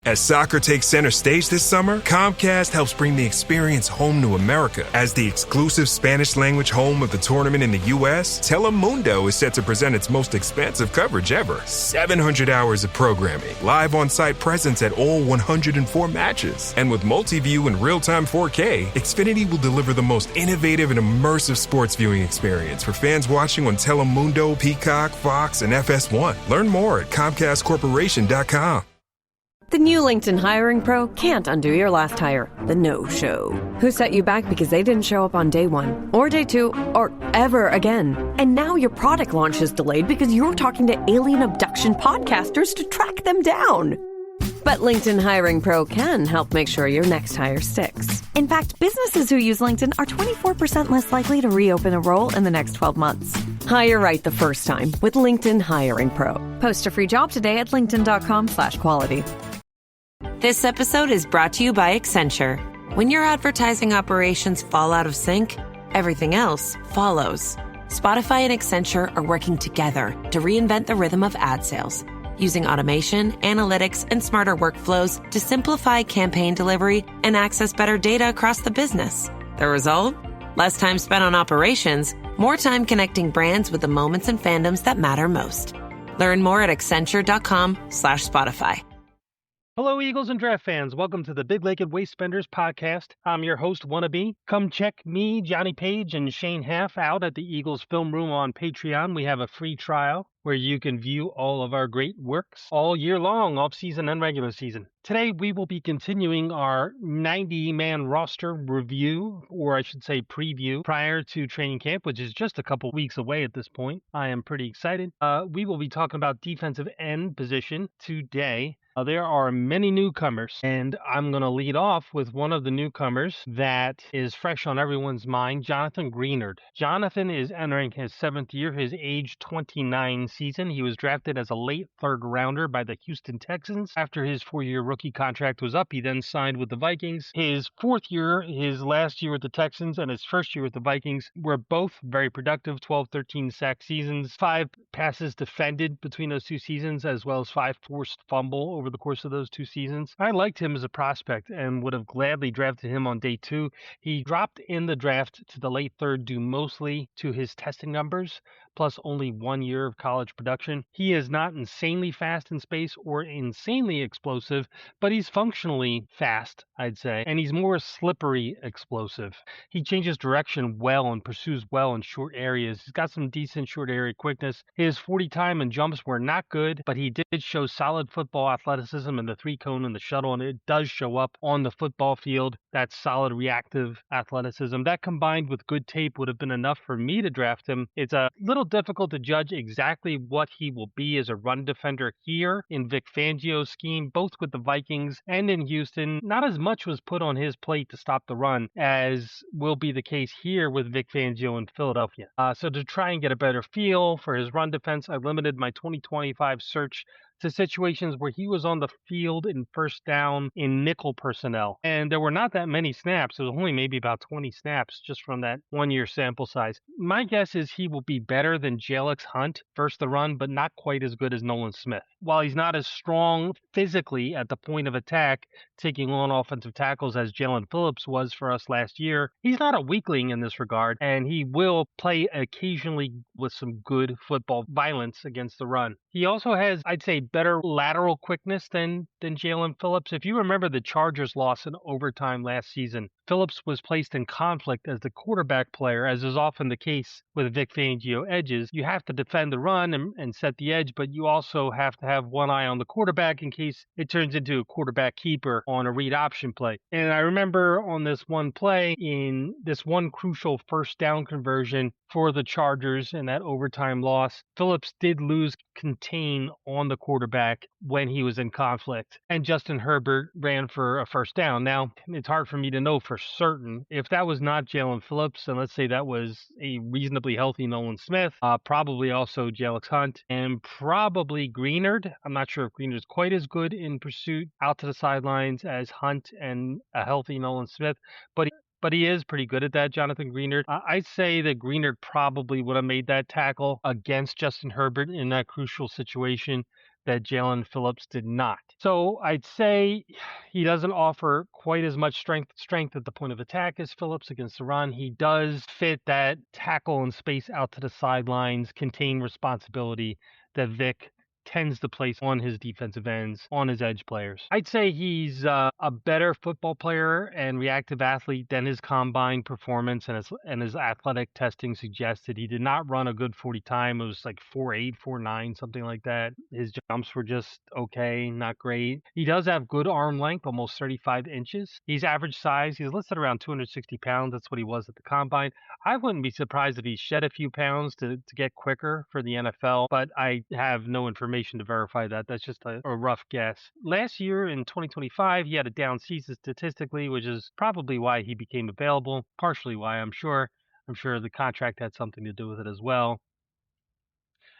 As soccer takes center stage this summer, Comcast helps bring the experience home to America. As the exclusive Spanish-language home of the tournament in the U.S., Telemundo is set to present its most expansive coverage ever. 700 hours of programming, live on-site presence at all 104 matches. And with multi-view and real-time 4K, Xfinity will deliver the most innovative and immersive sports viewing experience for fans watching on Telemundo, Peacock, Fox, and FS1. Learn more at ComcastCorporation.com. The new LinkedIn Hiring Pro can't undo your last hire, the no-show. Who set you back because they didn't show up on day one, or day two, or ever again. And now your product launch is delayed because you're talking to alien abduction podcasters to track them down. But LinkedIn Hiring Pro can help make sure your next hire sticks. In fact, businesses who use LinkedIn are 24% less likely to reopen a role in the next 12 months. Hire right the first time with LinkedIn Hiring Pro. Post a free job today at linkedin.com/quality. This episode is brought to you by Accenture. When your advertising operations fall out of sync, everything else follows. Spotify and Accenture are working together to reinvent the rhythm of ad sales, using automation, analytics, and smarter workflows to simplify campaign delivery and access better data across the business. The result? Less time spent on operations, more time connecting brands with the moments and fandoms that matter most. Learn more at accenture.com/Spotify. Hello, Eagles and draft fans. Welcome to the Big-Legged Waste Spenders podcast. I'm your host, Wannab. Come check me, Johnny Page, and Shane Half out at the Eagles Film Room on Patreon. We have a free trial where you can view all of our great works all year long, off-season and regular season. Today, we will be continuing our 90-man roster review, or I should say preview, prior to training camp, which is just a couple weeks away at this point. I am pretty excited. We will be talking about defensive end position today. There are many newcomers, and I'm going to lead off with one of the newcomers that is fresh on everyone's mind, Jonathan Greenard. Jonathan is entering his 7th year, his age 29 season. He was drafted as a late 3rd rounder by the Houston Texans. After his 4-year rookie contract was up, he then signed with the Vikings. His 4th year, his last year with the Texans, and his 1st year with the Vikings were both very productive, 12-13 sack seasons, 5 passes defended between those 2 seasons, as well as 5 forced fumble over the course of those 2 seasons. I liked him as a prospect and would have gladly drafted him on day 2. He dropped in the draft to the late 3rd due mostly to his testing numbers, plus only 1 year of college production. He is not insanely fast in space or insanely explosive, but he's functionally fast, I'd say, and he's more slippery explosive. He changes direction well and pursues well in short areas. He's got some decent short area quickness. His 40 time and jumps were not good, but he did show solid football athleticism in the 3-cone and the shuttle, and it does show up on the football field. That solid reactive athleticism. That combined with good tape would have been enough for me to draft him. It's a little difficult to judge exactly what he will be as a run defender here in Vic Fangio's scheme, both with the Vikings and in Houston. Not as much was put on his plate to stop the run as will be the case here with Vic Fangio in Philadelphia. So to try and get a better feel for his run defense, I limited my 2025 search to situations where he was on the field in first down in nickel personnel. And there were not that many snaps. It was only maybe about 20 snaps just from that 1-year sample size. My guess is he will be better than Jalix Hunt versus the run, but not quite as good as Nolan Smith. While he's not as strong physically at the point of attack, taking on offensive tackles as Jalen Phillips was for us last year, he's not a weakling in this regard, and he will play occasionally with some good football violence against the run. He also has, I'd say, better lateral quickness than Jalen Phillips. If you remember the Chargers loss in overtime last season, Phillips was placed in conflict as the quarterback player, as is often the case with Vic Fangio edges. You have to defend the run and set the edge, but you also have to have one eye on the quarterback in case it turns into a quarterback keeper on a read option play. And I remember on this one play, in this one crucial first down conversion for the Chargers in that overtime loss, Phillips did lose contain on the quarterback when he was in conflict, and Justin Herbert ran for a first down. Now, it's hard for me to know for certain. If that was not Jalen Phillips, and let's say that was a reasonably healthy Nolan Smith, probably also Jalix Hunt, and probably Greenard. I'm not sure if Greenard's quite as good in pursuit out to the sidelines as Hunt and a healthy Nolan Smith, but he is pretty good at that, Jonathan Greenard. I'd say that Greenard probably would have made that tackle against Justin Herbert in that crucial situation that Jalen Phillips did not. So I'd say he doesn't offer quite as much strength at the point of attack as Phillips against the run. He does fit that tackle and space out to the sidelines, contain responsibility that Vic tends to place on his defensive ends, on his edge players. I'd say he's a better football player and reactive athlete than his combine performance and his athletic testing suggested. He did not run a good 40 time. It was like 4.8, 4.9, something like that. His jumps were just okay, not great. He does have good arm length, almost 35 inches. He's average size. He's listed around 260 pounds. That's what he was at the combine. I wouldn't be surprised if he shed a few pounds to get quicker for the NFL, but I have no information to verify that. That's just a rough guess. Last year in 2025, he had a down season statistically, which is probably why he became available, partially why I'm sure. I'm sure the contract had something to do with it as well.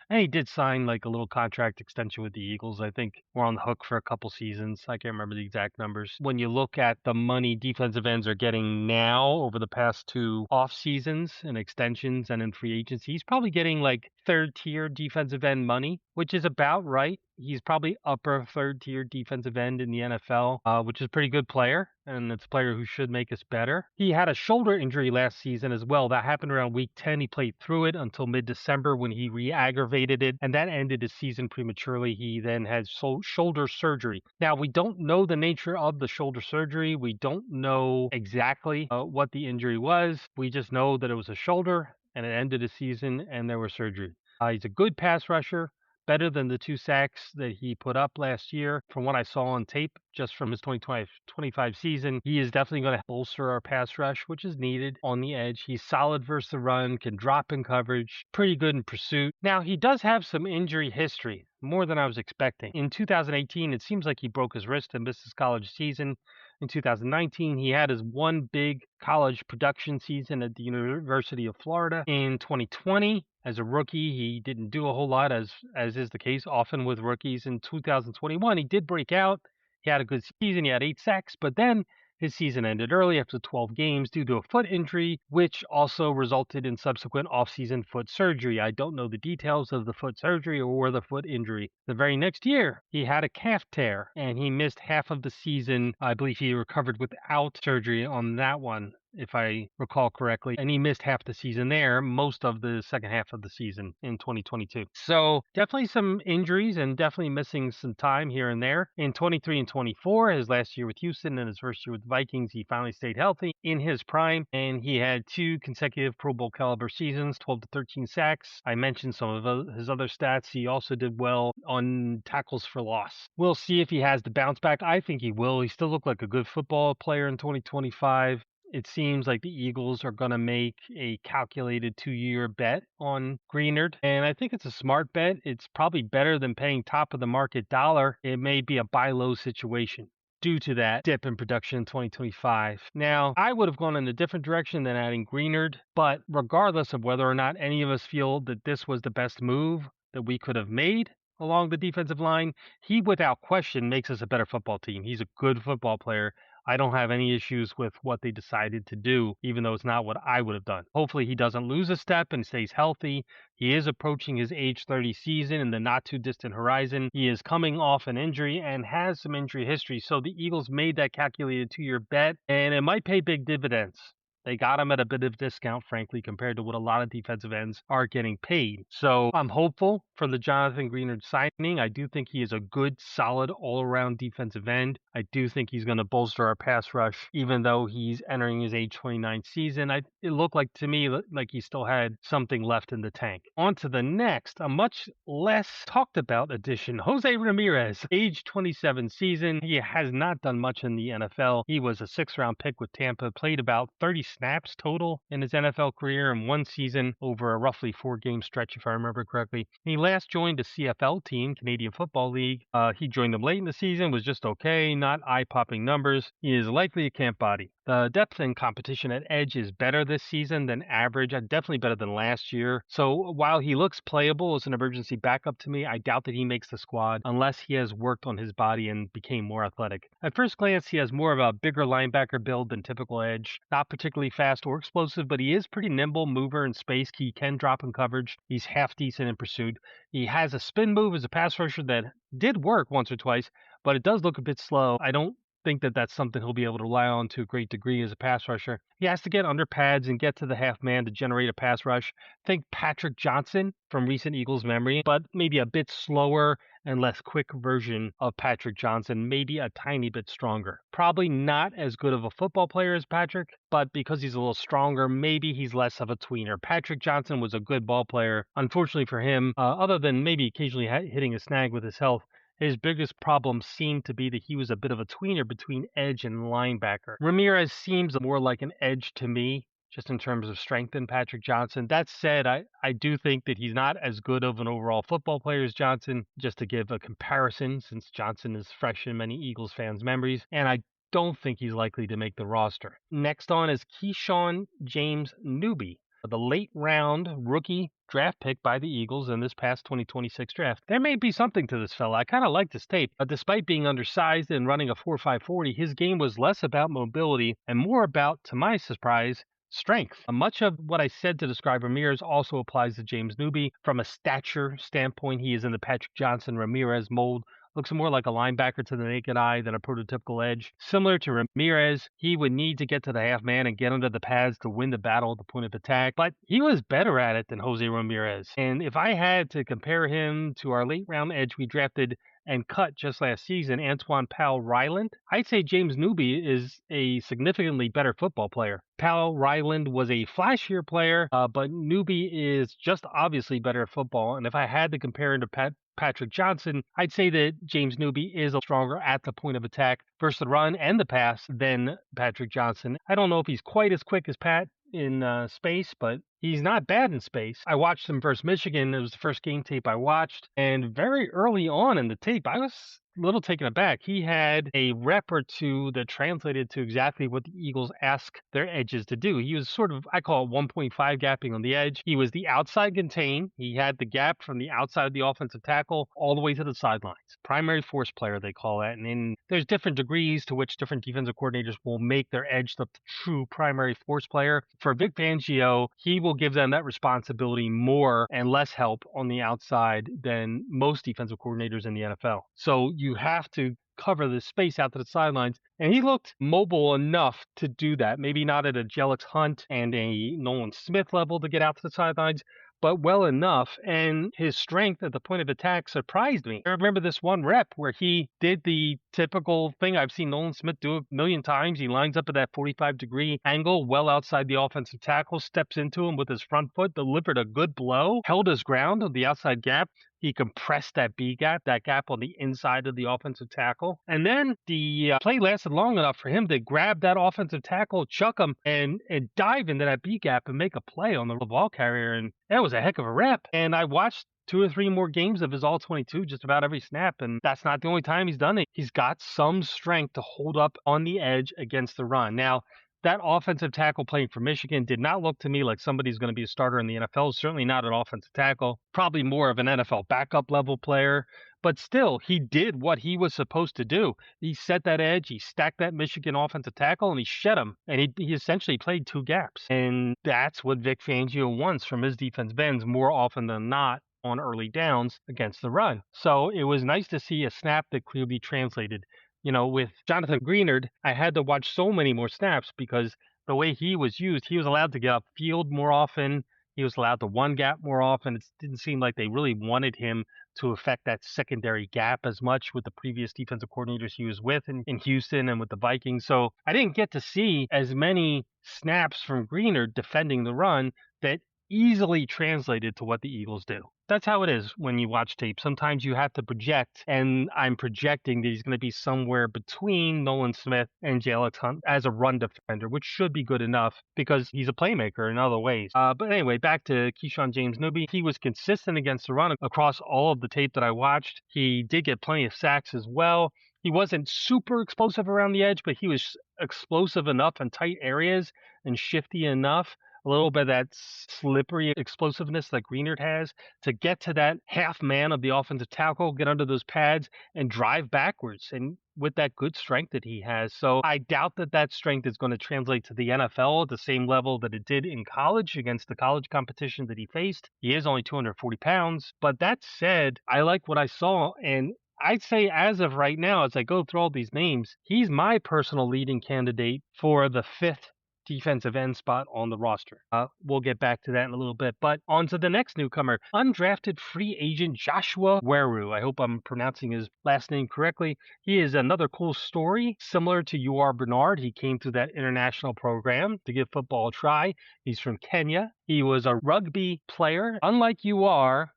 And he did sign like a little contract extension with the Eagles. I think we're on the hook for a couple seasons. I can't remember the exact numbers. When you look at the money defensive ends are getting now over the past 2 off seasons and extensions and in free agency, he's probably getting like third tier defensive end money, which is about right. He's probably upper third tier defensive end in the NFL, which is a pretty good player. And it's a player who should make us better. He had a shoulder injury last season as well. That happened around week 10. He played through it until mid-December when he re-aggravated it, and that ended his season prematurely. He then had shoulder surgery. Now, we don't know the nature of the shoulder surgery. We don't know exactly what the injury was. We just know that it was a shoulder, and it ended his season, and there was surgery. He's a good pass rusher. Better than the 2 sacks that he put up last year. From what I saw on tape, just from his 2025 season, he is definitely going to bolster our pass rush, which is needed on the edge. He's solid versus the run, can drop in coverage, pretty good in pursuit. Now, he does have some injury history, more than I was expecting. In 2018, it seems like he broke his wrist and missed his college season. In 2019, he had his one big college production season at the University of Florida. In 2020, as a rookie, he didn't do a whole lot, as is the case often with rookies. In 2021, he did break out. He had a good season. He had 8 sacks, but then his season ended early after 12 games due to a foot injury, which also resulted in subsequent offseason foot surgery. I don't know the details of the foot surgery or the foot injury. The very next year, he had a calf tear, and he missed half of the season. I believe he recovered without surgery on that one, if I recall correctly. And he missed half the season there, most of the second half of the season in 2022. So definitely some injuries and definitely missing some time here and there. In 23 and 24, his last year with Houston and his first year with the Vikings, he finally stayed healthy in his prime, and he had 2 consecutive Pro Bowl caliber seasons, 12 to 13 sacks. I mentioned some of his other stats. He also did well on tackles for loss. We'll see if he has the bounce back. I think he will. He still looked like a good football player in 2025. It seems like the Eagles are going to make a calculated 2-year bet on Greenard, and I think it's a smart bet. It's probably better than paying top of the market dollar. It may be a buy low situation due to that dip in production in 2025. Now, I would have gone in a different direction than adding Greenard, but regardless of whether or not any of us feel that this was the best move that we could have made along the defensive line, he without question makes us a better football team. He's a good football player. I don't have any issues with what they decided to do, even though it's not what I would have done. Hopefully he doesn't lose a step and stays healthy. He is approaching his age 30 season in the not too distant horizon. He is coming off an injury and has some injury history. So the Eagles made that calculated 2-year bet, and it might pay big dividends. They got him at a bit of a discount, frankly, compared to what a lot of defensive ends are getting paid. So I'm hopeful for the Jonathan Greenard signing. I do think he is a good, solid, all-around defensive end. I do think he's going to bolster our pass rush, even though he's entering his age 29 season. It looked like to me like he still had something left in the tank. On to the next, a much less talked about addition, Jose Ramirez, age 27 season. He has not done much in the NFL. He was a 6th-round pick with Tampa, played about 30 snaps total in his NFL career in one season over a roughly 4-game stretch, if I remember correctly. He last joined a CFL team, Canadian Football League. He joined them late in the season, was just okay, not eye-popping numbers. He is likely a camp body. The depth and competition at edge is better this season than average, definitely better than last year. So while he looks playable as an emergency backup to me, I doubt that he makes the squad unless he has worked on his body and became more athletic. At first glance, he has more of a bigger linebacker build than typical edge, not particularly particularly fast or explosive, but he is pretty nimble mover in space. He can drop in coverage. He's half decent in pursuit. He has a spin move as a pass rusher that did work once or twice, but it does look a bit slow. I don't think that that's something he'll be able to rely on to a great degree as a pass rusher. He has to get under pads and get to the half man to generate a pass rush. Think Patrick Johnson from recent Eagles memory, but maybe a bit slower and less quick version of Patrick Johnson, maybe a tiny bit stronger. Probably not as good of a football player as Patrick, but because he's a little stronger, maybe he's less of a tweener. Patrick Johnson was a good ball player. Unfortunately for him, other than maybe occasionally hitting a snag with his health, his biggest problem seemed to be that he was a bit of a tweener between edge and linebacker. Ramirez seems more like an edge to me, just in terms of strength than Patrick Johnson. That said, I do think that he's not as good of an overall football player as Johnson, just to give a comparison, since Johnson is fresh in many Eagles fans' memories, and I don't think he's likely to make the roster. Next on is Keyshawn James Newby, the late round rookie draft pick by the Eagles in this past 2026 draft. There may be something to this fella. I kind of like this tape. Despite being undersized and running a 4.5 40, his game was less about mobility and more about, to my surprise, strength. Much of what I said to describe Ramirez also applies to James Newby. From a stature standpoint, he is in the Patrick Johnson Ramirez mold. Looks more like a linebacker to the naked eye than a prototypical edge. Similar to Ramirez, he would need to get to the half man and get under the pads to win the battle at the point of attack, but he was better at it than Jose Ramirez. And if I had to compare him to our late round edge we drafted and cut just last season, Antoine Powell-Ryland, I'd say James Newby is a significantly better football player. Powell-Ryland was a flashier player, but Newby is just obviously better at football. And if I had to compare him to Patrick Johnson, I'd say that James Newby is stronger at the point of attack versus the run and the pass than Patrick Johnson. I don't know if he's quite as quick as Pat in space, but he's not bad in space. I watched him versus Michigan. It was the first game tape I watched, and very early on in the tape, I was a little taken aback. He had a rep or two that translated to exactly what the Eagles ask their edges to do. He was sort of, I call it 1.5 gapping on the edge. He was the outside contain. He had the gap from the outside of the offensive tackle all the way to the sidelines. Primary force player, they call that. And there's different degrees to which different defensive coordinators will make their edge the true primary force player. For Vic Fangio, he will give them that responsibility more and less help on the outside than most defensive coordinators in the NFL. So you have to cover the space out to the sidelines. And he looked mobile enough to do that. Maybe not at a Jelix Hunt and a Nolan Smith level to get out to the sidelines, but well enough. And his strength at the point of attack surprised me. I remember this one rep where he did the typical thing I've seen Nolan Smith do a million times. He lines up at that 45-degree angle, well outside the offensive tackle, steps into him with his front foot, delivered a good blow, held his ground on the outside gap. He compressed that B gap, that gap on the inside of the offensive tackle. And then the play lasted long enough for him to grab that offensive tackle, chuck him, and dive into that B gap and make a play on the ball carrier. And that was a heck of a rep. And I watched 2 or 3 more games of his all 22 just about every snap, and that's not the only time he's done it. He's got some strength to hold up on the edge against the run. Now, that offensive tackle playing for Michigan did not look to me like somebody's going to be a starter in the NFL. Certainly not an offensive tackle. Probably more of an NFL backup level player. But still, he did what he was supposed to do. He set that edge, he stacked that Michigan offensive tackle, and he shed him. And he essentially played 2 gaps. And that's what Vic Fangio wants from his defensive ends more often than not on early downs against the run. So it was nice to see a snap that clearly translated. You know, with Jonathan Greenard, I had to watch so many more snaps because the way he was used, he was allowed to get upfield more often. He was allowed to one gap more often. It didn't seem like they really wanted him to affect that secondary gap as much with the previous defensive coordinators he was with in Houston and with the Vikings. So I didn't get to see as many snaps from Greenard defending the run that easily translated to what the Eagles do. That's how it is when you watch tape. Sometimes you have to project, and I'm projecting that he's going to be somewhere between Nolan Smith and Jelix Hunt as a run defender, which should be good enough because he's a playmaker in other ways. But anyway, back to Keyshawn James Newby. He was consistent against the run across all of the tape that I watched. He did get plenty of sacks as well. He wasn't super explosive around the edge, but he was explosive enough in tight areas and shifty enough a little bit of that slippery explosiveness that Greenard has to get to that half man of the offensive tackle, get under those pads, and drive backwards. And with that good strength that he has. So I doubt that that strength is going to translate to the NFL at the same level that it did in college against the college competition that he faced. He is only 240 pounds. But that said, I like what I saw. And I'd say as of right now, as I go through all these names, he's my personal leading candidate for the 5th defensive end spot on the roster. We'll get back to that in a little bit. But on to the next newcomer, undrafted free agent Joshua Weru. I hope I'm pronouncing his last name correctly. He is another cool story, similar to UR Bernard. He came through that international program to give football a try. He's from Kenya. He was a rugby player. Unlike UR,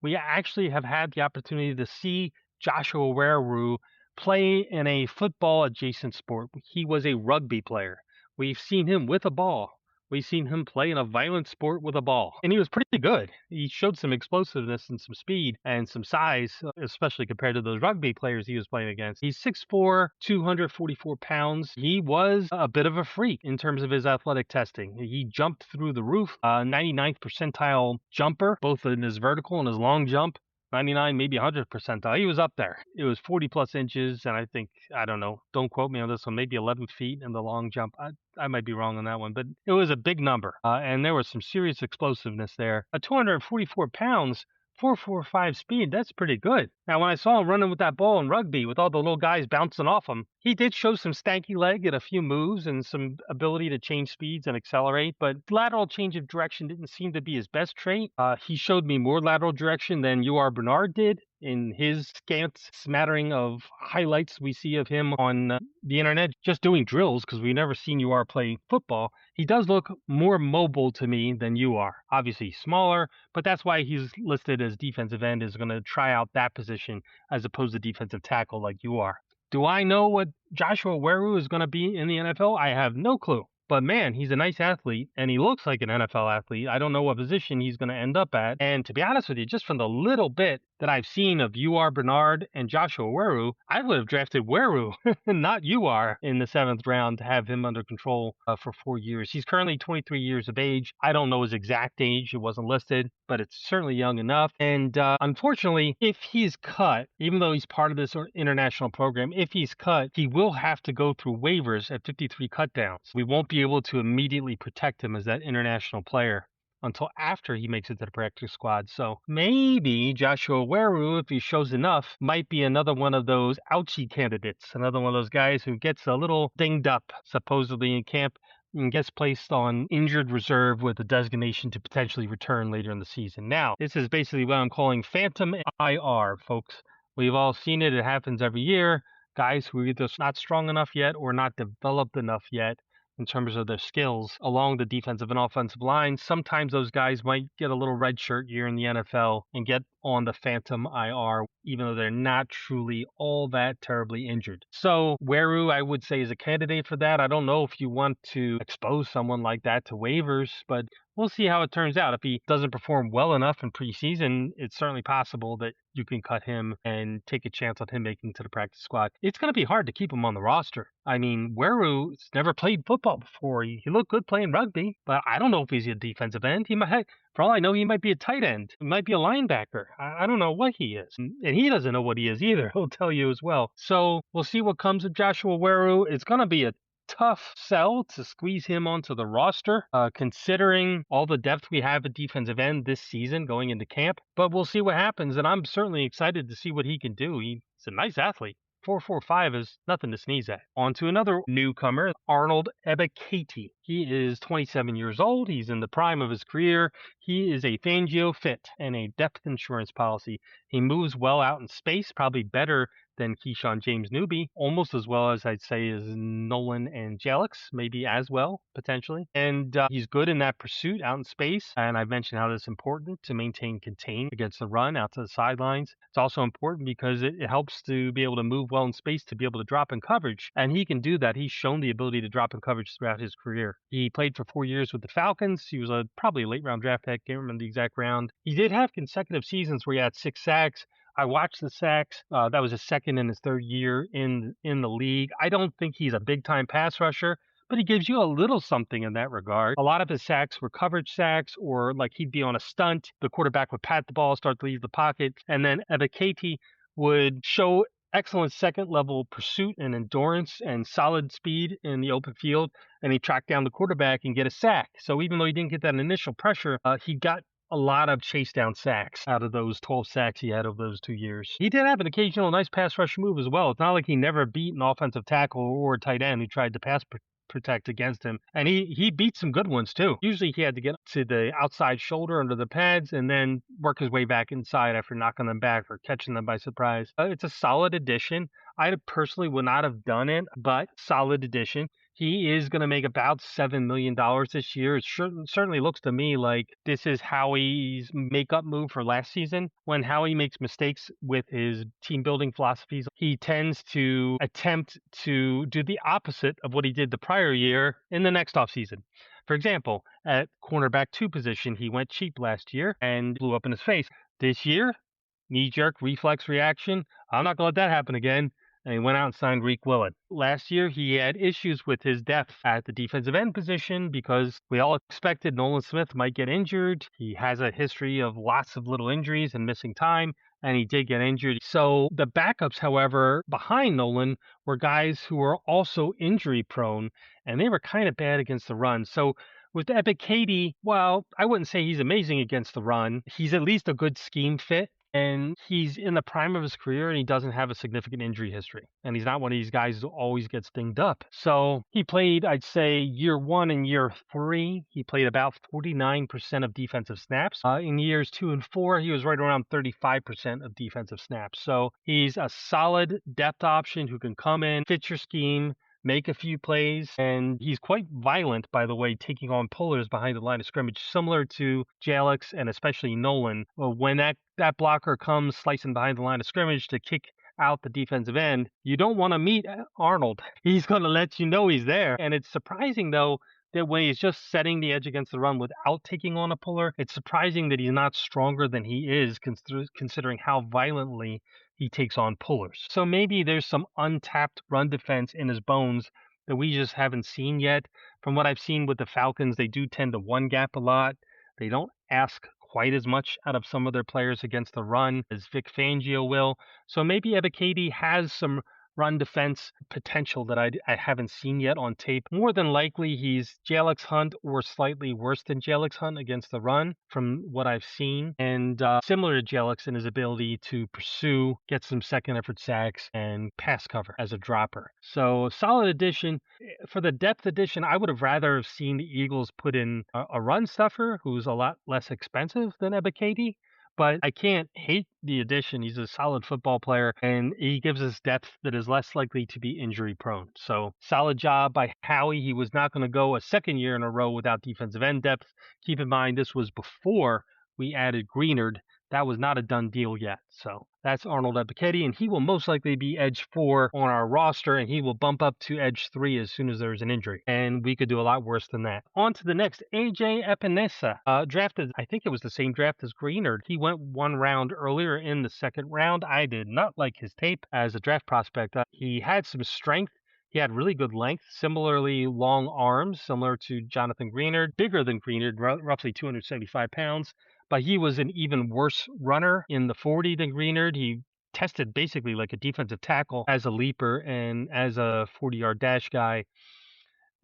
we actually have had the opportunity to see Joshua Weru play in a football adjacent sport. He was a rugby player. We've seen him with a ball. We've seen him play in a violent sport with a ball. And he was pretty good. He showed some explosiveness and some speed and some size, especially compared to those rugby players he was playing against. He's 6'4", 244 pounds. He was a bit of a freak in terms of his athletic testing. He jumped through the roof, 99th percentile jumper, both in his vertical and his long jump. 99, maybe 100 percentile. He was up there. It was 40 plus inches, and I think, I don't know, don't quote me on this one, maybe 11 feet in the long jump. I might be wrong on that one, but it was a big number, and there was some serious explosiveness there. At 244 pounds, 4.45 speed, that's pretty good. Now, when I saw him running with that ball in rugby with all the little guys bouncing off him, he did show some stanky leg and a few moves and some ability to change speeds and accelerate, but lateral change of direction didn't seem to be his best trait. He showed me more lateral direction than UR Bernard did in his scant smattering of highlights we see of him on the internet, just doing drills, because we've never seen UR play football. He does look more mobile to me than you are. Obviously smaller, but that's why he's listed as defensive end, is going to try out that position as opposed to defensive tackle like you are. Do I know what Joshua Weru is going to be in the NFL? I have no clue. But man, he's a nice athlete, and he looks like an NFL athlete. I don't know what position he's going to end up at. And to be honest with you, just from the little bit that I've seen of UR Bernard and Joshua Weru, I would have drafted Weru, not UR, in the 7th round to have him under control for 4 years. He's currently 23 years of age. I don't know his exact age. It wasn't listed, but it's certainly young enough. And unfortunately, if he's cut, even though he's part of this international program, if he's cut, he will have to go through waivers at 53 cutdowns. We won't be able to immediately protect him as that international player until after he makes it to the practice squad. So maybe Joshua Weru, if he shows enough, might be another one of those ouchie candidates, another one of those guys who gets a little dinged up, supposedly in camp, and gets placed on injured reserve with a designation to potentially return later in the season. Now, this is basically what I'm calling phantom IR, folks. We've all seen it. It happens every year. Guys who are either not strong enough yet or not developed enough yet in terms of their skills along the defensive and offensive lines. Sometimes those guys might get a little red shirt year in the NFL and get on the phantom IR, even though they're not truly all that terribly injured. So Weru, I would say, is a candidate for that. I don't know if you want to expose someone like that to waivers, but we'll see how it turns out. If he doesn't perform well enough in preseason, it's certainly possible that you can cut him and take a chance on him making to the practice squad. It's going to be hard to keep him on the roster. I mean, Weru's never played football before. He looked good playing rugby, but I don't know if he's a defensive end. He might, for all I know, he might be a tight end. He might be a linebacker. I don't know what he is. And he doesn't know what he is either. He'll tell you as well. So we'll see what comes of Joshua Weru. It's going to be a tough sell to squeeze him onto the roster, considering all the depth we have at defensive end this season going into camp. But we'll see what happens, and I'm certainly excited to see what he can do. He's a nice athlete. 4.45 is nothing to sneeze at. On to another newcomer, Arnold Ebiketie. He is 27 years old. He's in the prime of his career. He is a Fangio fit and a depth insurance policy. He moves well out in space, probably better than Keyshawn James Newby, almost as well as I'd say as Nolan and Jelix, maybe as well, potentially. And he's good in that pursuit out in space. And I've mentioned how that's important to maintain contain against the run out to the sidelines. It's also important because it helps to be able to move well in space, to be able to drop in coverage. And he can do that. He's shown the ability to drop in coverage throughout his career. He played for 4 years with the Falcons. He was probably a late round draft pick. Can't remember the exact round. He did have consecutive seasons where he had 6 sacks. I watched the sacks. That was his second in his third year in the league. I don't think he's a big-time pass rusher, but he gives you a little something in that regard. A lot of his sacks were coverage sacks, or like he'd be on a stunt. The quarterback would pat the ball, start to leave the pocket, and then Ebiketie would show excellent second level pursuit and endurance and solid speed in the open field, and he tracked down the quarterback and get a sack. So even though he didn't get that initial pressure, he got a lot of chase down sacks out of those 12 sacks he had over those 2 years. He did have an occasional nice pass rush move as well. It's not like he never beat an offensive tackle or a tight end who tried to pass protect against him. And he beat some good ones too. Usually he had to get to the outside shoulder under the pads and then work his way back inside after knocking them back or catching them by surprise. It's a solid addition. I personally would not have done it, but solid addition. He is going to make about $7 million this year. It certainly looks to me like this is Howie's makeup move for last season. When Howie makes mistakes with his team building philosophies, he tends to attempt to do the opposite of what he did the prior year in the next offseason. For example, at cornerback 2 position, he went cheap last year and blew up in his face. This year, knee-jerk reflex reaction, I'm not going to let that happen again. And he went out and signed Reek Willen. Last year, he had issues with his depth at the defensive end position because we all expected Nolan Smith might get injured. He has a history of lots of little injuries and missing time, and he did get injured. So the backups, however, behind Nolan were guys who were also injury prone, and they were kind of bad against the run. So with Ebiketie, well, I wouldn't say he's amazing against the run. He's at least a good scheme fit. And he's in the prime of his career, and he doesn't have a significant injury history. And he's not one of these guys who always gets dinged up. So he played, I'd say, year 1 and year 3. He played about 49% of defensive snaps. In years 2 and 4, he was right around 35% of defensive snaps. So he's a solid depth option who can come in, fit your scheme, make a few plays, and he's quite violent, by the way, taking on pullers behind the line of scrimmage, similar to Jalix and especially Nolan. When that blocker comes slicing behind the line of scrimmage to kick out the defensive end, you don't want to meet Arnold. He's going to let you know he's there. And it's surprising, though, that when he's just setting the edge against the run without taking on a puller, it's surprising that he's not stronger than he is, considering how violently he takes on pullers. So maybe there's some untapped run defense in his bones that we just haven't seen yet. From what I've seen with the Falcons, they do tend to one gap a lot. They don't ask quite as much out of some of their players against the run as Vic Fangio will. So maybe Ebiketie has some run defense potential that I haven't seen yet on tape. More than likely, he's Jalix Hunt or slightly worse than Jalix Hunt against the run from what I've seen. And similar to Jalix in his ability to pursue, get some second effort sacks, and pass cover as a dropper. So solid addition. For the depth addition, I would have rather have seen the Eagles put in a run stuffer who's a lot less expensive than Ebiketie. But I can't hate the addition. He's a solid football player, and he gives us depth that is less likely to be injury prone. So solid job by Howie. He was not going to go a second year in a row without defensive end depth. Keep in mind, this was before we added Greenard. That was not a done deal yet. So that's Arnold Ebiketie, and he will most likely be edge 4 on our roster, and he will bump up to edge 3 as soon as there's an injury. And we could do a lot worse than that. On to the next, AJ Epinesa, drafted, I think it was the same draft as Greenard. He went 1 round earlier in the 2nd round. I did not like his tape as a draft prospect. He had some strength. He had really good length, similarly long arms, similar to Jonathan Greenard, bigger than Greenard, roughly 275 pounds. But he was an even worse runner in the 40 than Greenard. He tested basically like a defensive tackle as a leaper and as a 40-yard dash guy.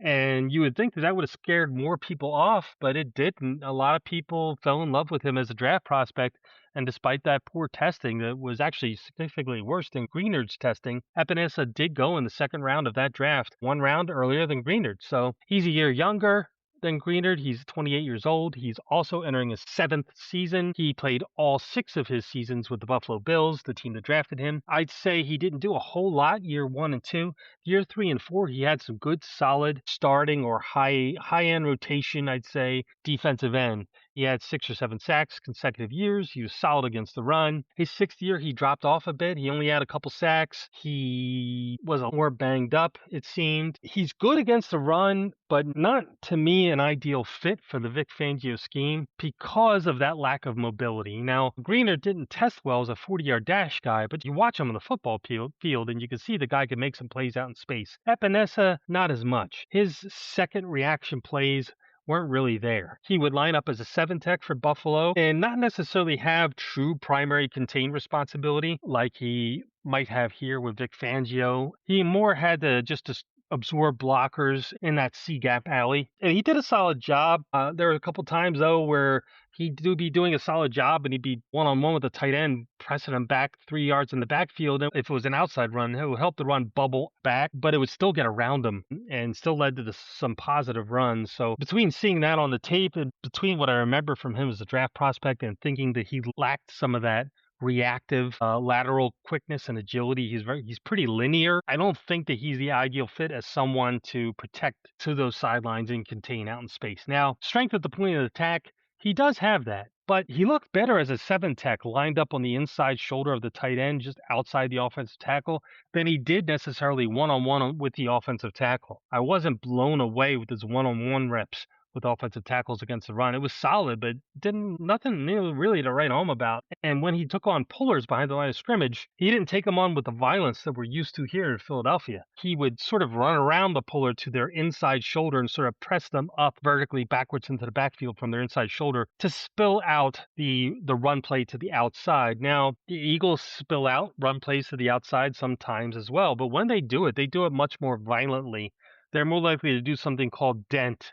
And you would think that would have scared more people off, but it didn't. A lot of people fell in love with him as a draft prospect. And despite that poor testing that was actually significantly worse than Greenard's testing, Epinesa did go in the 2nd round of that draft, 1 round earlier than Greenard. So he's a year younger than Greenard. He's 28 years old. He's also entering his 7th season. He played all 6 of his seasons with the Buffalo Bills, the team that drafted him. I'd say he didn't do a whole lot year 1 and 2. Year 3 and 4, he had some good, solid starting or high-end rotation, I'd say, defensive end. He had 6 or 7 sacks consecutive years. He was solid against the run. His 6th year, he dropped off a bit. He only had a couple sacks. He was more banged up, it seemed. He's good against the run, but not, to me, an ideal fit for the Vic Fangio scheme because of that lack of mobility. Now, Greener didn't test well as a 40-yard dash guy, but you watch him on the football field, and you can see the guy can make some plays out in space. Epinesa, not as much. His second reaction plays weren't really there. He would line up as a 7-tech for Buffalo and not necessarily have true primary contain responsibility like he might have here with Vic Fangio. He more had to just absorb blockers in that C-gap alley. And he did a solid job. There were a couple times, though, where he'd be doing a solid job and he'd be one-on-one with the tight end, pressing him back 3 yards in the backfield. If it was an outside run, it would help the run bubble back, but it would still get around him and still led to some positive runs. So between seeing that on the tape and between what I remember from him as a draft prospect and thinking that he lacked some of that reactive lateral quickness and agility. He's pretty linear. I don't think that he's the ideal fit as someone to protect to those sidelines and contain out in space. Now, strength at the point of attack, he does have that, but he looked better as a 7-tech lined up on the inside shoulder of the tight end just outside the offensive tackle than he did necessarily one-on-one with the offensive tackle. I wasn't blown away with his one-on-one reps with offensive tackles against the run. It was solid, but nothing really to write home about. And when he took on pullers behind the line of scrimmage, he didn't take them on with the violence that we're used to here in Philadelphia. He would sort of run around the puller to their inside shoulder and sort of press them up vertically backwards into the backfield from their inside shoulder to spill out the run play to the outside. Now, the Eagles spill out run plays to the outside sometimes as well, but when they do it much more violently. They're more likely to do something called dent.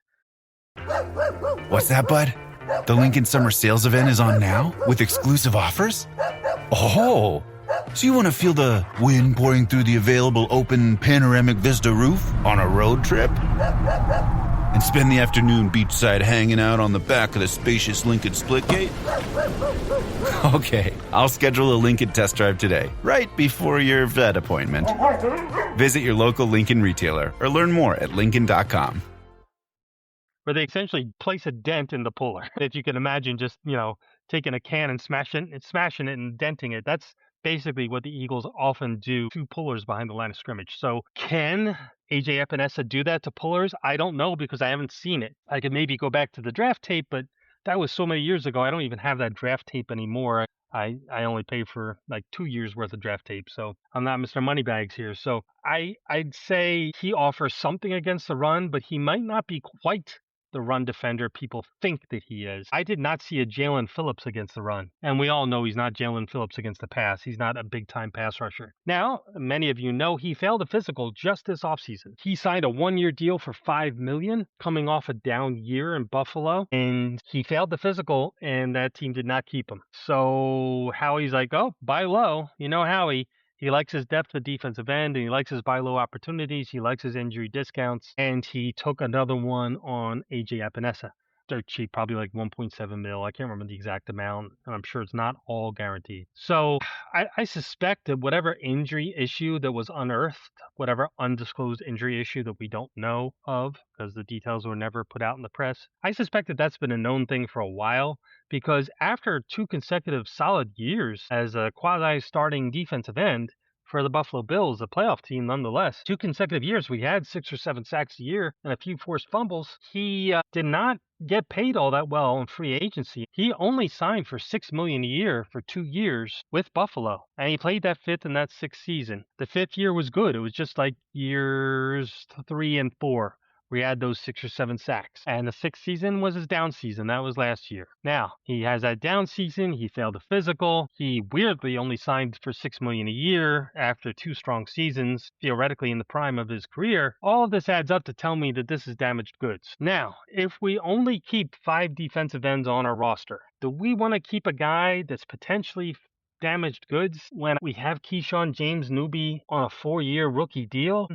What's that, bud? The Lincoln Summer Sales event is on now with exclusive offers? Oh, so you want to feel the wind pouring through the available open panoramic vista roof on a road trip? And spend the afternoon beachside hanging out on the back of the spacious Lincoln Splitgate? Okay, I'll schedule a Lincoln test drive today, right before your vet appointment. Visit your local Lincoln retailer or learn more at Lincoln.com. Where they essentially place a dent in the puller. If you can imagine just, taking a can and smashing it and denting it. That's basically what the Eagles often do to pullers behind the line of scrimmage. So can A.J. Epinesa do that to pullers? I don't know because I haven't seen it. I could maybe go back to the draft tape, but that was so many years ago. I don't even have that draft tape anymore. I only paid for like 2 years worth of draft tape, so I'm not Mr. Moneybags here. So I'd say he offers something against the run, but he might not be quite the run defender people think that he is. I did not see a Jalen Phillips against the run. And we all know he's not Jalen Phillips against the pass. He's not a big-time pass rusher. Now, many of you know he failed a physical just this offseason. He signed a 1-year deal for $5 million, coming off a down year in Buffalo. And he failed the physical, and that team did not keep him. So Howie's like, oh, buy low. You know Howie. He likes his depth at defensive end, and he likes his buy low opportunities. He likes his injury discounts, and he took another one on A.J. Epinesa. Dirt cheap, probably like 1.7 mil. I can't remember the exact amount, and I'm sure it's not all guaranteed. So I suspect that whatever injury issue that was unearthed, whatever undisclosed injury issue that we don't know of, because the details were never put out in the press, I suspect that that's been a known thing for a while. Because after 2 consecutive solid years as a quasi-starting defensive end for the Buffalo Bills, a playoff team nonetheless, 2 consecutive years, we had 6 or 7 sacks a year and a few forced fumbles. He did not get paid all that well in free agency. He only signed for $6 million a year for 2 years with Buffalo, and he played that 5th and that 6th season. The 5th year was good. It was just like years 3 and 4. We had those 6 or 7 sacks. And the 6th season was his down season. That was last year. Now, he has that down season. He failed a physical. He weirdly only signed for $6 million a year after 2 strong seasons, theoretically in the prime of his career. All of this adds up to tell me that this is damaged goods. Now, if we only keep 5 defensive ends on our roster, do we want to keep a guy that's potentially damaged goods when we have Keyshawn James Newby on a 4-year rookie deal?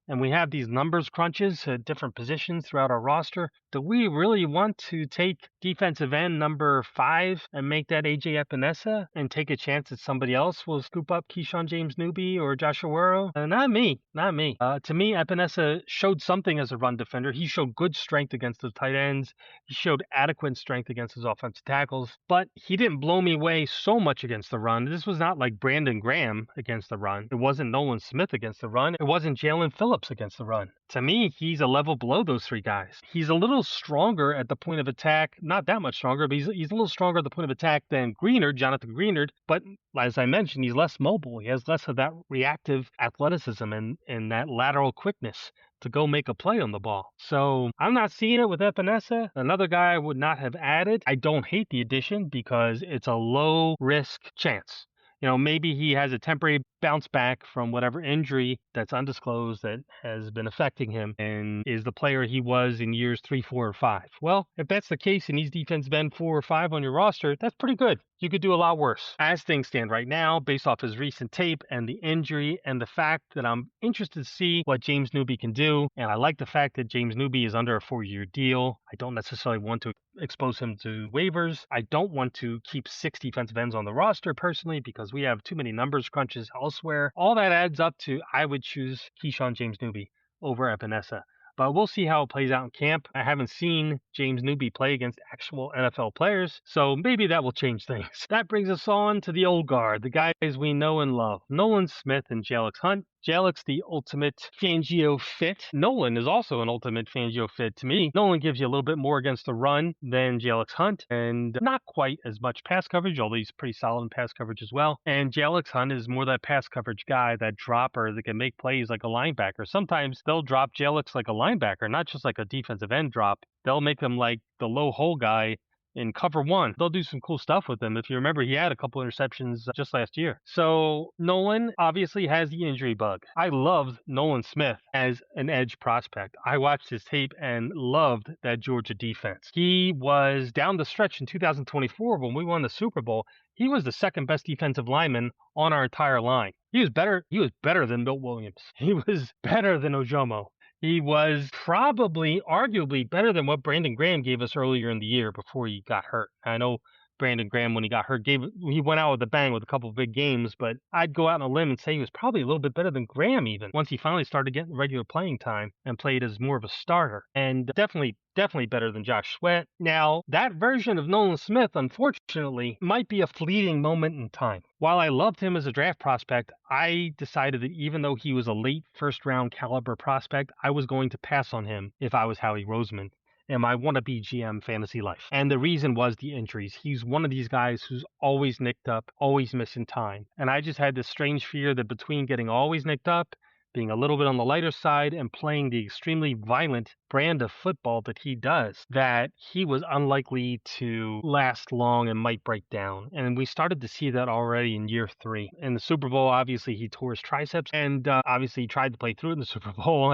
and we have these numbers crunches at different positions throughout our roster, do we really want to take defensive end number 5 and make that AJ Epinesa and take a chance that somebody else will scoop up Keyshawn James Newby or Josh Arroyo? Not me. To me, Epinesa showed something as a run defender. He showed good strength against the tight ends. He showed adequate strength against his offensive tackles, but he didn't blow me away so much against the run. This was not like Brandon Graham against the run. It wasn't Nolan Smith against the run. It wasn't Jalen Phillips against the run. To me, he's a level below those 3 guys. He's a little stronger at the point of attack, not that much stronger, but he's a little stronger at the point of attack than Jonathan Greenard. But as I mentioned, he's less mobile. He has less of that reactive athleticism and that lateral quickness to go make a play on the ball. So I'm not seeing it with Epinesa. Another guy I would not have added. I don't hate the addition because it's a low risk chance. Maybe he has a temporary bounce back from whatever injury that's undisclosed that has been affecting him and is the player he was in years 3, 4, or 5. Well, if that's the case and he's defensive end 4 or 5 on your roster, that's pretty good. You could do a lot worse. As things stand right now, based off his recent tape and the injury and the fact that I'm interested to see what James Newby can do, and I like the fact that James Newby is under a 4-year deal. I don't necessarily want to expose him to waivers. I don't want to keep 6 defensive ends on the roster personally because we have too many numbers crunches elsewhere. All that adds up to I would choose Keyshawn James Newby over Epinesa. But we'll see how it plays out in camp. I haven't seen James Newby play against actual NFL players, so maybe that will change things. That brings us on to the old guard, the guys we know and love, Nolan Smith and Jalix Hunt. Jalix, the ultimate Fangio fit. Nolan is also an ultimate Fangio fit to me. Nolan gives you a little bit more against the run than Jalix Hunt, and not quite as much pass coverage, although he's pretty solid in pass coverage as well. And Jalix Hunt is more that pass coverage guy, that dropper that can make plays like a linebacker. Sometimes they'll drop Jalix like a linebacker, not just like a defensive end drop. They'll make him like the low hole guy in cover 1. They'll do some cool stuff with him. If you remember, he had a couple interceptions just last year. So Nolan obviously has the injury bug. I loved Nolan Smith as an edge prospect. I watched his tape and loved that Georgia defense. He was down the stretch in 2024 when we won the Super Bowl. He was the second best defensive lineman on our entire line. He was better than Milt Williams. He was better than Ojomo. He was probably, arguably, better than what Brandon Graham gave us earlier in the year before he got hurt. I know Brandon Graham, when he got hurt, he went out with a bang with a couple of big games, but I'd go out on a limb and say he was probably a little bit better than Graham even, once he finally started getting regular playing time and played as more of a starter. And definitely better than Josh Sweat. Now, that version of Nolan Smith, unfortunately, might be a fleeting moment in time. While I loved him as a draft prospect, I decided that even though he was a late first-round caliber prospect, I was going to pass on him if I was Howie Roseman in my wannabe GM fantasy life. And the reason was the injuries. He's one of these guys who's always nicked up, always missing time. And I just had this strange fear that between getting always nicked up, being a little bit on the lighter side, and playing the extremely violent brand of football that he does, that he was unlikely to last long and might break down. And we started to see that already in year 3. In the Super Bowl, obviously, he tore his triceps, and obviously he tried to play through it in the Super Bowl.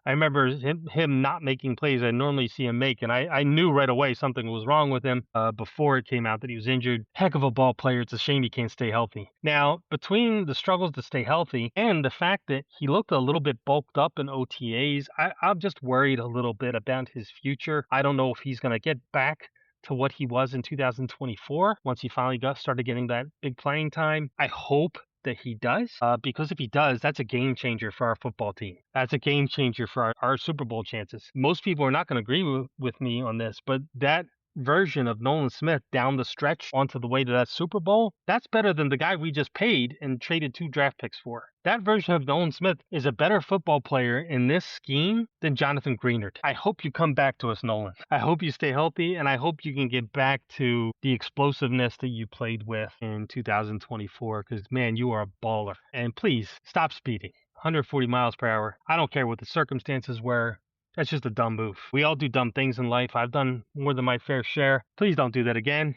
I remember him not making plays I normally see him make, and I knew right away something was wrong with him before it came out that he was injured. Heck of a ball player. It's a shame he can't stay healthy. Now, between the struggles to stay healthy and the fact that he looked a little bit bulked up in OTAs, I'm just worried a little bit about his future. I don't know if he's going to get back to what he was in 2024 once he finally started getting that big playing time. I hope that he does, because if he does, that's a game changer for our football team. That's a game changer for our Super Bowl chances. Most people are not going to agree with me on this, but that version of Nolan Smith down the stretch onto the way to that Super Bowl, that's better than the guy we just paid and traded 2 draft picks for. That version of Nolan Smith is a better football player in this scheme than Jonathan Greenard. I hope you come back to us, Nolan. I hope you stay healthy, and I hope you can get back to the explosiveness that you played with in 2024, because, man, you are a baller. And please, stop speeding. 140 miles per hour. I don't care what the circumstances were. That's just a dumb move. We all do dumb things in life. I've done more than my fair share. Please don't do that again.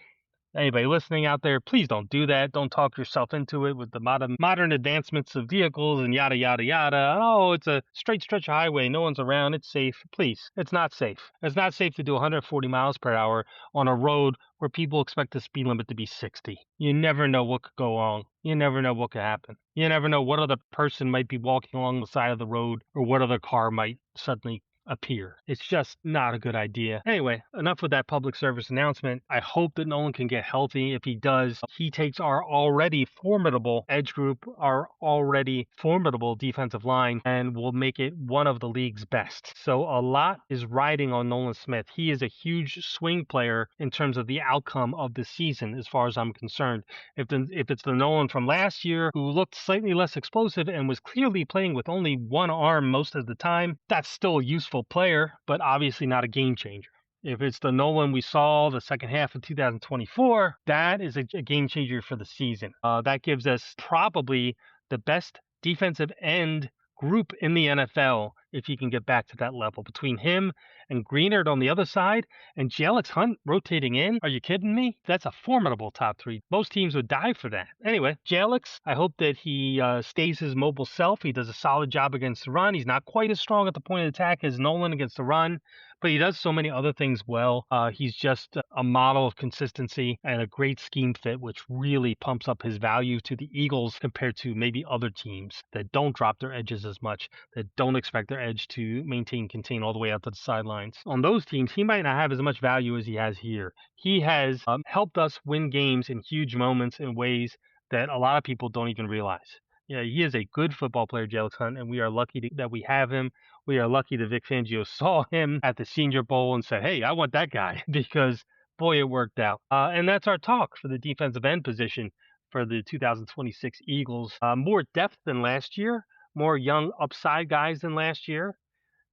Anybody listening out there, please don't do that. Don't talk yourself into it with the modern advancements of vehicles and yada, yada, yada. Oh, it's a straight stretch of highway. No one's around. It's safe. Please, it's not safe. It's not safe to do 140 miles per hour on a road where people expect the speed limit to be 60. You never know what could go wrong. You never know what could happen. You never know what other person might be walking along the side of the road or what other car might suddenly appear. It's just not a good idea. Anyway, enough with that public service announcement. I hope that Nolan can get healthy. If he does, he takes our already formidable edge group, our already formidable defensive line, and will make it one of the league's best. So a lot is riding on Nolan Smith. He is a huge swing player in terms of the outcome of the season, as far as I'm concerned. If it's the Nolan from last year, who looked slightly less explosive and was clearly playing with only one arm most of the time, that's still a useful player, but obviously not a game changer. If it's the Nolan we saw the second half of 2024, that is a game changer for the season. That gives us probably the best defensive end group in the NFL if he can get back to that level. Between him and Greenard on the other side and Alex Hunt rotating in, are you kidding me? That's a formidable top three. Most teams would die for that. Anyway, Alex, I hope that he stays his mobile self. He does a solid job against the run. He's not quite as strong at the point of attack as Nolan against the run, but he does so many other things well. He's just a model of consistency and a great scheme fit, which really pumps up his value to the Eagles compared to maybe other teams that don't drop their edges as much, that don't expect their edge to contain all the way out to the sidelines. On those teams, he might not have as much value as he has here. He has helped us win games in huge moments in ways that a lot of people don't even realize. Yeah, he is a good football player, Alex Hunt, and we are lucky that we have him. We are lucky that Vic Fangio saw him at the Senior Bowl and said, hey, I want that guy, because, boy, it worked out. And that's our talk for the defensive end position for the 2026 Eagles. More depth than last year, more young upside guys than last year.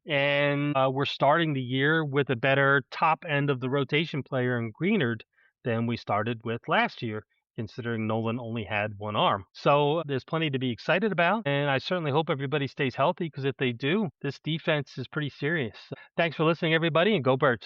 And we're starting the year with a better top end of the rotation player in Greenard than we started with last year, considering Nolan only had one arm. So there's plenty to be excited about, and I certainly hope everybody stays healthy, because if they do, this defense is pretty serious. Thanks for listening, everybody, and go Birds.